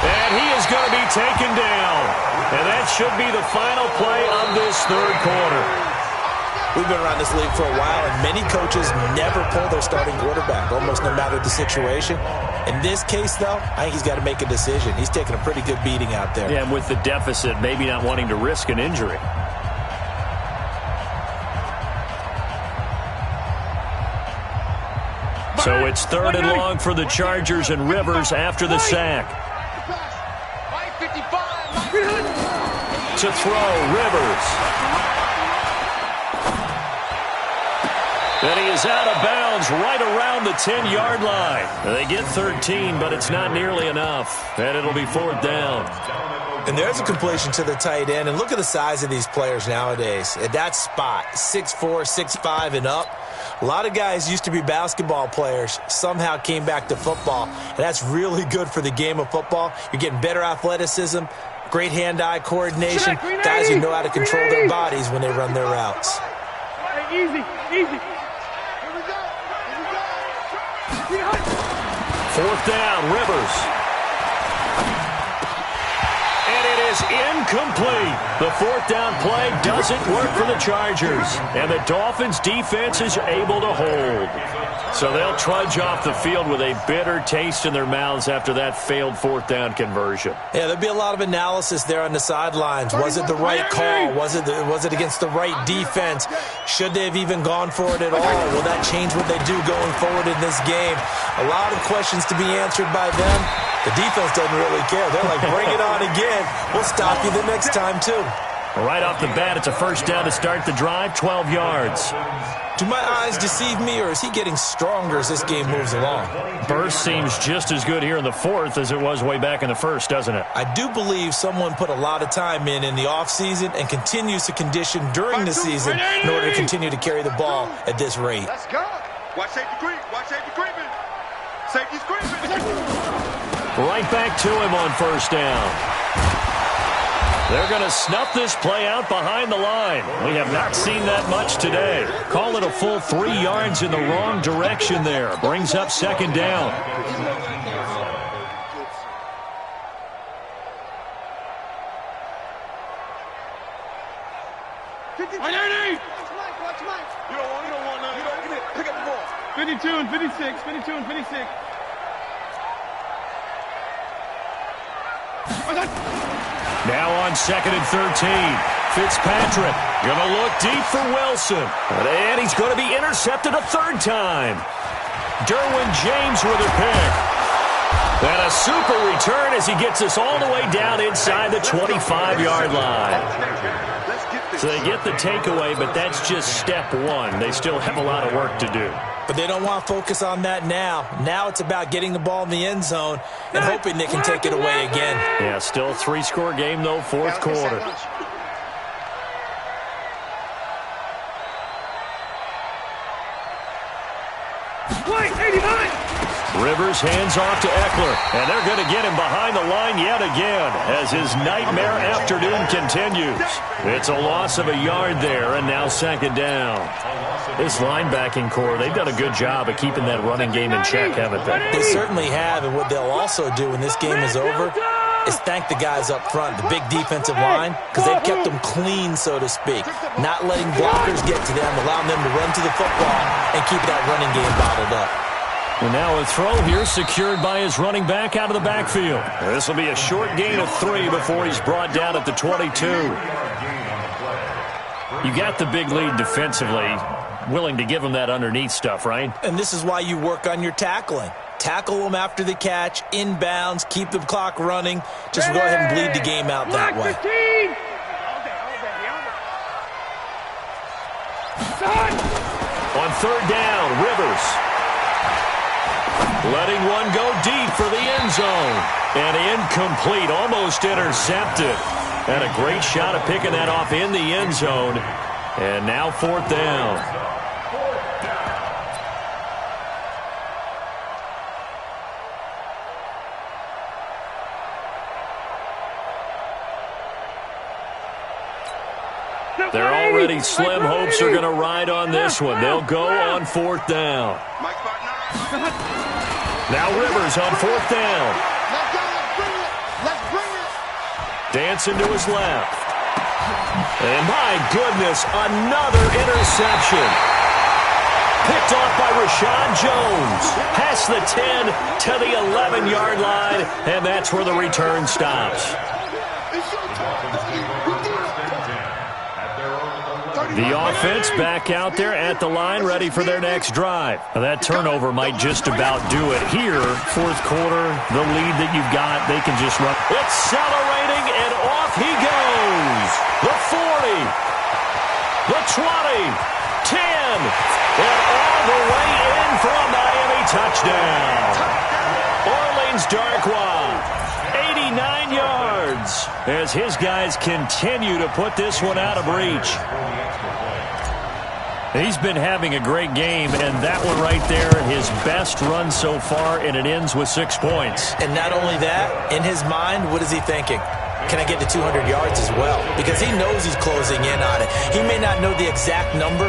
And he is going to be taken down. And that should be the final play of this third quarter. We've been around this league for a while, and many coaches never pull their starting quarterback, almost no matter the situation. In this case, though, I think he's got to make a decision. He's taking a pretty good beating out there. Yeah, and with the deficit, maybe not wanting to risk an injury. So it's 3rd and long for the Chargers, and Rivers after the sack. To throw, Rivers. And he is out of bounds right around the 10-yard line. They get 13, but it's not nearly enough. And it'll be 4th down. And there's a completion to the tight end. And look at the size of these players nowadays. At that spot, 6'4", 6'5", and up. A lot of guys used to be basketball players, somehow came back to football. And that's really good for the game of football. You're getting better athleticism, great hand-eye coordination, guys who know how to control their bodies when they run their routes. Easy, easy. 4th down, Rivers. And it is incomplete. The 4th down play doesn't work for the Chargers. And the Dolphins' defense is able to hold. So they'll trudge off the field with a bitter taste in their mouths after that failed 4th down conversion. Yeah, there'll be a lot of analysis there on the sidelines. Was it the right call? Was it against the right defense? Should they have even gone for it at all? Will that change what they do going forward in this game? A lot of questions to be answered by them. The defense doesn't really care. They're like, bring it on again. We'll stop you the next time, too. Right off the bat, it's a 1st down to start the drive, 12 yards. Do my eyes deceive me, or is he getting stronger as this game moves along? Burst seems just as good here in the 4th as it was way back in the 1st, doesn't it? I do believe someone put a lot of time in the offseason and continues to condition during the season in order to continue to carry the ball at this rate. Let's go. Watch safety creep. Watch safety creeping. Safety's creeping. Right back to him on 1st down. They're going to snuff this play out behind the line. We have not seen that much today. Call it a full 3 yards in the wrong direction there. Brings up 2nd down. You don't want none. You don't get it. Pick up the ball. 52 and 56, 52 and 56. Now on 2nd and 13. Fitzpatrick going to look deep for Wilson. And he's going to be intercepted a 3rd time. Derwin James with a pick. And a super return as he gets us all the way down inside the 25-yard line. So they get the takeaway, but that's just step 1. They still have a lot of work to do. But they don't want to focus on that now. Now it's about getting the ball in the end zone and hoping they can take it away again. Yeah, still a 3-score game, though, 4th quarter. Rivers hands off to Eckler, and they're going to get him behind the line yet again as his nightmare afternoon continues. It's a loss of a yard there, and now 2nd down. This linebacking core, they've done a good job of keeping that running game in check, haven't they? They certainly have, and what they'll also do when this game is over is thank the guys up front, the big defensive line, because they've kept them clean, so to speak, not letting blockers get to them, allowing them to run to the football and keep that running game bottled up. And now a throw here secured by his running back out of the backfield. This will be a short gain of 3 before he's brought down at the 22. You got the big lead defensively, willing to give him that underneath stuff, right? And this is why you work on your tackling. Tackle them after the catch, inbounds, keep the clock running. Just go ahead and bleed the game out that way. On 3rd down, Rivers. Letting one go deep for the end zone. And incomplete, almost intercepted. And a great shot of picking that off in the end zone. And now 4th down. Their already slim hopes are going to ride on this one. They'll go on 4th down. Now Rivers on 4th down. Let's bring it. Dancing to his left. And my goodness, another interception. Picked off by Rashad Jones. Past the 10 to the 11-yard line, and that's where the return stops. The offense back out there at the line, ready for their next drive. Now, that turnover might just about do it here. Fourth quarter, the lead that you've got, they can just run. Accelerating, and off he goes. The 40, the 20, 10, and all the way in for a Miami touchdown. Orleans Darkwa, 89 yards, as his guys continue to put this one out of reach. He's been having a great game, and that one right there, his best run so far, and it ends with 6 points. And not only that, in his mind, what is he thinking? Can I get to 200 yards as well? Because he knows he's closing in on it. He may not know the exact number,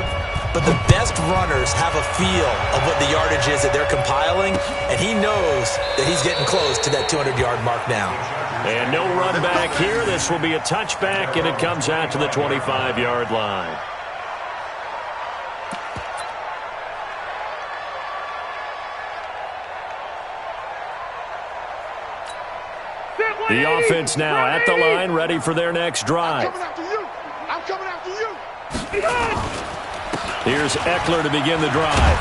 but the best runners have a feel of what the yardage is that they're compiling, and he knows that he's getting close to that 200-yard mark now. And no run back here. This will be a touchback, and it comes out to the 25-yard line. The offense now at the line, ready for their next drive. I'm coming after you. Here's Eckler to begin the drive.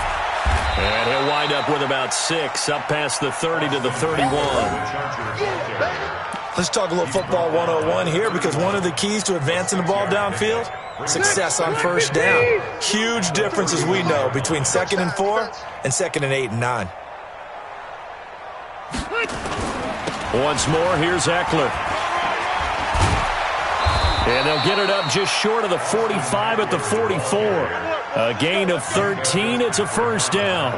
And he'll wind up with about 6, up past the 30 to the 31. Let's talk a little football 101 here, because one of the keys to advancing the ball downfield, success on first down. Huge difference, as we know, between 2nd and 4 and 2nd and 8 and 9. Once more, here's Eckler. And they'll get it up just short of the 45 at the 44. A gain of 13. It's a first down.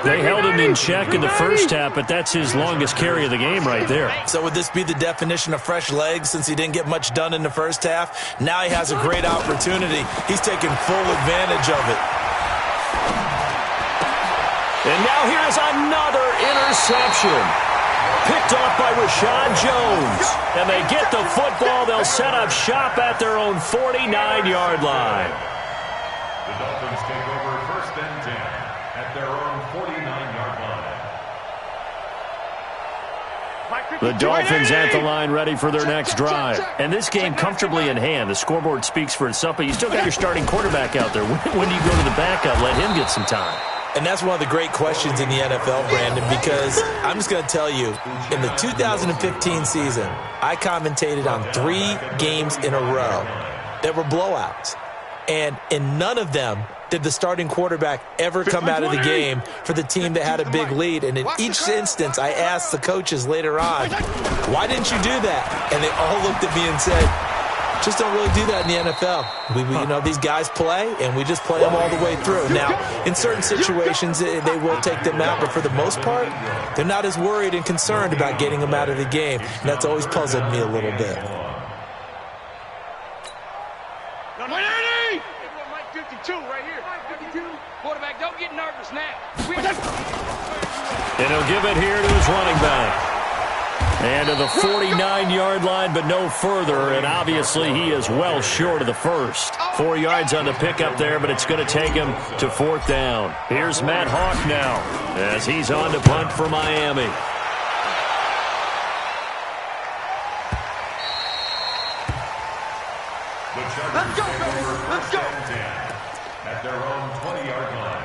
They held him in check in the first half, but that's his longest carry of the game right there. So would this be the definition of fresh legs, since he didn't get much done in the first half? Now he has a great opportunity. He's taking full advantage of it. And now here's another interception. Picked off by Rashad Jones. And they get the football. They'll set up shop at their own 49-yard line. The Dolphins take over 1st and 10 at their own 49-yard line. The Dolphins at the line, ready for their next drive. And this game comfortably in hand. The scoreboard speaks for itself, but you still got your starting quarterback out there. When do you go to the backup? Let him get some time. And that's one of the great questions in the NFL, Brandon, because I'm just going to tell you, in the 2015 season, I commentated on 3 games in a row that were blowouts. And in none of them did the starting quarterback ever come out of the game for the team that had a big lead. And in each instance, I asked the coaches later on, why didn't you do that? And they all looked at me and said, just don't really do that in the NFL. You know, these guys play, and we just play them all the way through. Now, in certain situations, they will take them out, but for the most part, they're not as worried and concerned about getting them out of the game. And that's always puzzled me a little bit. Mike 52 right here. 52. Quarterback, don't get nervous now. And he'll give it here to his running back. And to the 49-yard line, but no further. And obviously, he is well short of the first. 4 yards on the pickup there, but it's going to take him to 4th down. Here's Matt Hawk now as he's on to punt for Miami. Let's go, baby. Let's go. At their own 20-yard line.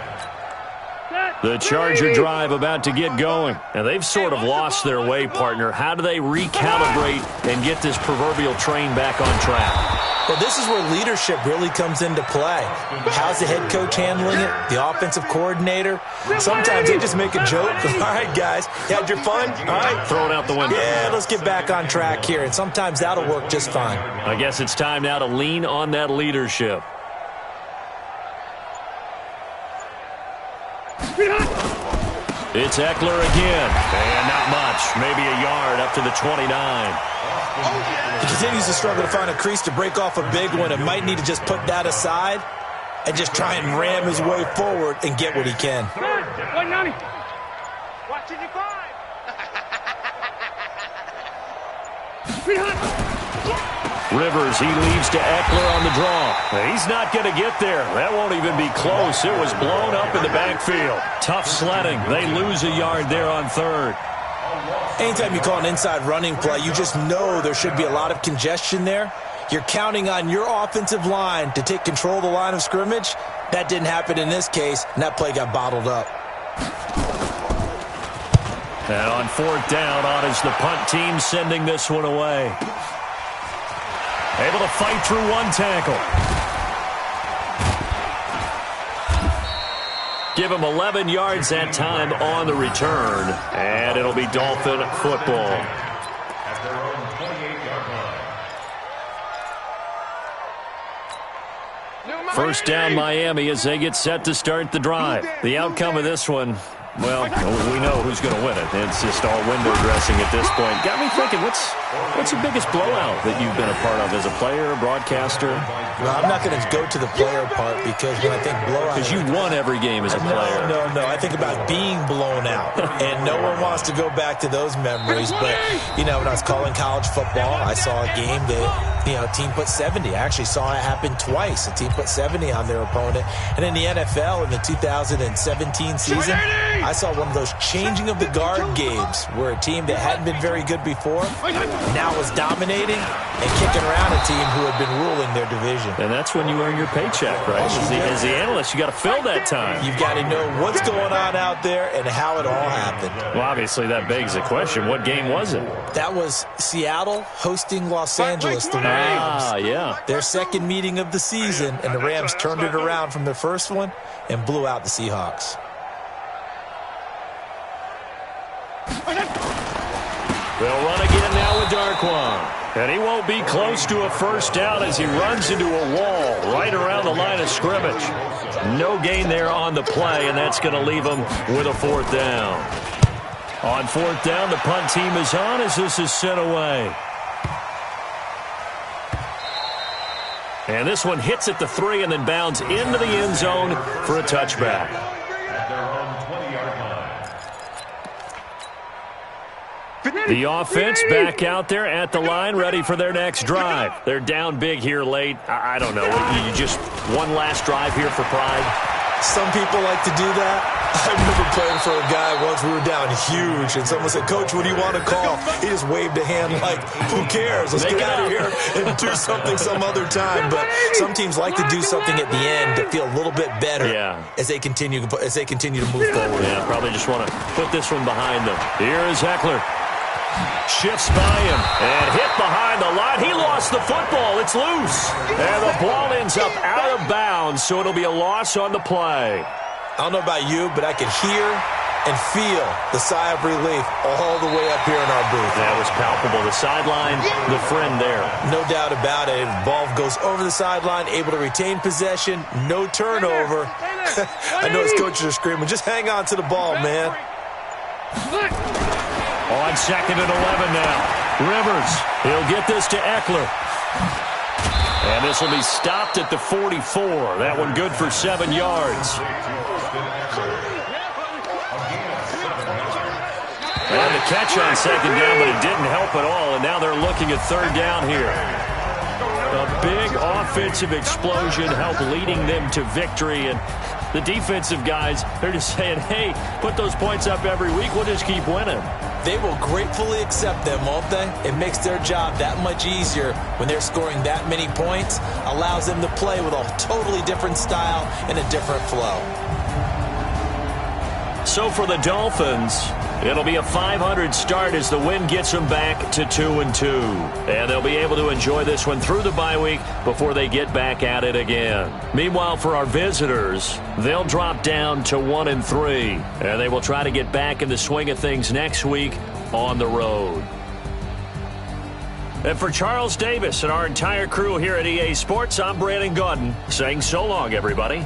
The Charger drive about to get going. And they've sort of lost their way, partner. How do they recalibrate and get this proverbial train back on track? Well, this is where leadership really comes into play. How's the head coach handling it? The offensive coordinator? Sometimes they just make a joke. All right, guys, you had your fun? All right. Throw it out the window. Yeah, let's get back on track here. And sometimes that'll work just fine. I guess it's time now to lean on that leadership. It's Eckler again. And not much. Maybe a yard up to the 29. He continues to struggle to find a crease to break off a big one, and might need to just put that aside and just try and ram his way forward and get what he can. Watching you 5. Rivers, he leaves to Eckler on the draw. He's not going to get there. That won't even be close. It was blown up in the backfield. Tough sledding. They lose a yard there on 3rd. Anytime you call an inside running play, you just know there should be a lot of congestion there. You're counting on your offensive line to take control of the line of scrimmage. That didn't happen in this case, and that play got bottled up. And on 4th down, on is the punt team sending this one away. Able to fight through one tackle. Give him 11 yards that time on the return. And it'll be Dolphin football. At their own 28-yard line. First down, Miami, as they get set to start the drive. The outcome of this one, well, we know who's going to win it. It's just all window dressing at this point. Got me thinking, what's the biggest blowout that you've been a part of as a player, broadcaster? Well, I'm not going to go to the player part because when I think blowout... Because you won every game as a player. No. I think about being blown out. And no one wants to go back to those memories. But, when I was calling college football, I saw a game that, a team put 70. I actually saw it happen twice. A team put 70 on their opponent. And in the NFL, in the 2017 season, I saw one of those changing of the guard games where a team that hadn't been very good before now was dominating and kicking around a team who had been ruling their division. And that's when you earn your paycheck, right? As the analyst, you got to fill that time. You've got to know what's going on out there and how it all happened. Well, obviously, that begs the question, what game was it? That was Seattle hosting Los Angeles, the Rams. Yeah. Their second meeting of the season, and the Rams turned it around from their first one and blew out the Seahawks. They'll run again now with Darquan. And he won't be close to a first down as he runs into a wall right around the line of scrimmage. No gain there on the play, and that's going to leave him with a 4th down. On 4th down, the punt team is on as this is sent away. And this one hits at the 3 and then bounds into the end zone for a touchback. At their own 20-yard line. The offense back out there at the line, ready for their next drive. They're down big here late. I don't know. You just one last drive here for pride? Some people like to do that. I remember playing for a guy once. We were down huge, and someone said, "Coach, what do you want to call?" He just waved a hand like, "Who cares? Let's get out of here and do something some other time." But some teams like to do something at the end to feel a little bit better as they continue to move forward. Yeah, probably just want to put this one behind them. Here is Eckler. Shifts by him and hit behind the line. He lost the football. It's loose. And the ball ends up out of bounds, so it'll be a loss on the play. I don't know about you, but I could hear and feel the sigh of relief all the way up here in our booth. That was palpable. The sideline, the friend there. No doubt about it. Ball goes over the sideline, able to retain possession, no turnover. I know his coaches are screaming, just hang on to the ball, man. On 2nd and 11 now. Rivers, he'll get this to Eckler. And this will be stopped at the 44. That one good for 7 yards. And the catch on 2nd down, but it didn't help at all. And now they're looking at 3rd down here. A big offensive explosion helped leading them to victory. And the defensive guys, they're just saying, hey, put those points up every week. We'll just keep winning. They will gratefully accept them, won't they? It makes their job that much easier when they're scoring that many points. Allows them to play with a totally different style and a different flow. So for the Dolphins, it'll be a 500 start as the win gets them back to 2-2. And they'll be able to enjoy this one through the bye week before they get back at it again. Meanwhile, for our visitors, they'll drop down to 1-3. And they will try to get back in the swing of things next week on the road. And for Charles Davis and our entire crew here at EA Sports, I'm Brandon Gaudin saying so long, everybody.